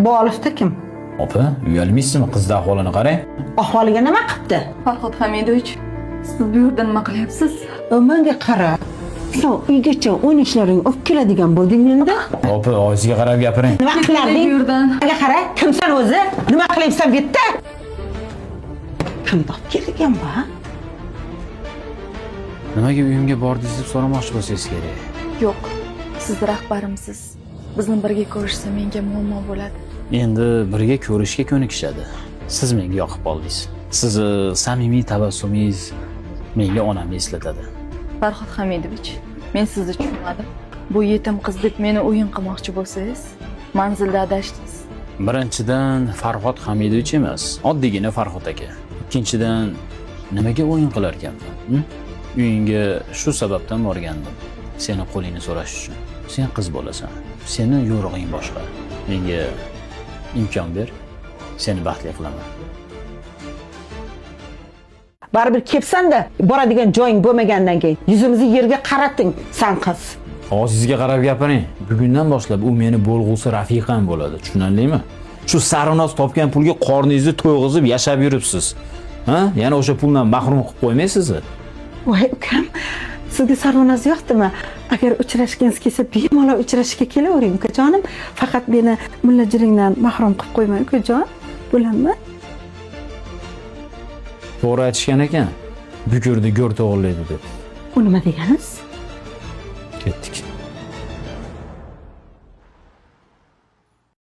Bu olifta kim? Opa, uyalmaysizmi? Qizning ahvolini qarang. Ahvoliga nima qilibdi? Farhod Hamidovich, siz bu yerda nima qilyapsiz? Menga qara. Sen uygacha o'ynishlaring olib keladigan bo'ldingmi-da? Opa, og'ziga qarab gapiring. Nima Bu qilarding? yerdan. Menga qara, kimsan o'zi? Nima qilyapsan bu yerda? Kim olib kelgan bu? Nimaga uyimga bordingiz deb so'ramoqchi bo'lsangiz kerak. Yo'q, siz rahbarimsiz. Bizni birga ko'rishsa menga muammo bo'ladi. Endi birga ko'rishga ko'nikishadi. Siz menga yoqib qoldingiz. Sizni samimiy tabassumingiz menga onamni eslatadi. Farhod Hamidovich, men sizni tushunmadim. Bu yetim qiz deb meni o'yin qilmoqchi bo'lsangiz, manzilda adashdingiz. Birinchidan Farhod Hamidovich emas, oddiygina Farhod aka. Ikkinchidan nimaga o'yin qilar ekanman? Uyingga shu sababdan borgandim. Seni qo'lingni so'rash uchun. Sen qiz bo'lasan. Seni yo'rig'ing boshqa. Menga imkon ber. Seni baxtli qilaman. Baribir kelsan-da, boradigan joying bo'lmagandan keyin yuzimizni yerga qarating, san qiz. Og'zingizga qarab gapiring. Bugundan boshlab u meni bo'lg'usi rafiqam bo'ladi. Tushunarlimi? Shu sarinoz topgan pulga qorningizni to'yg'izib yashab yuribsiz. Ha? Yana o'sha puldan mahrum qilib qo'ymaysiz-ku. Voy ukam, sizga sarvonaz yo'qdimi? Agar uchrashgingiz kelsa, bemalol uchrashishga kelavering ukajonim. Faqat meni mullajiringdan mahrum qilib qo'ymang ukajon. Bo'ladimi? To'g'ri aytishgan ekan. Bukurni go'r to'g'rilaydi deb. U nima deganingiz? Ketdik.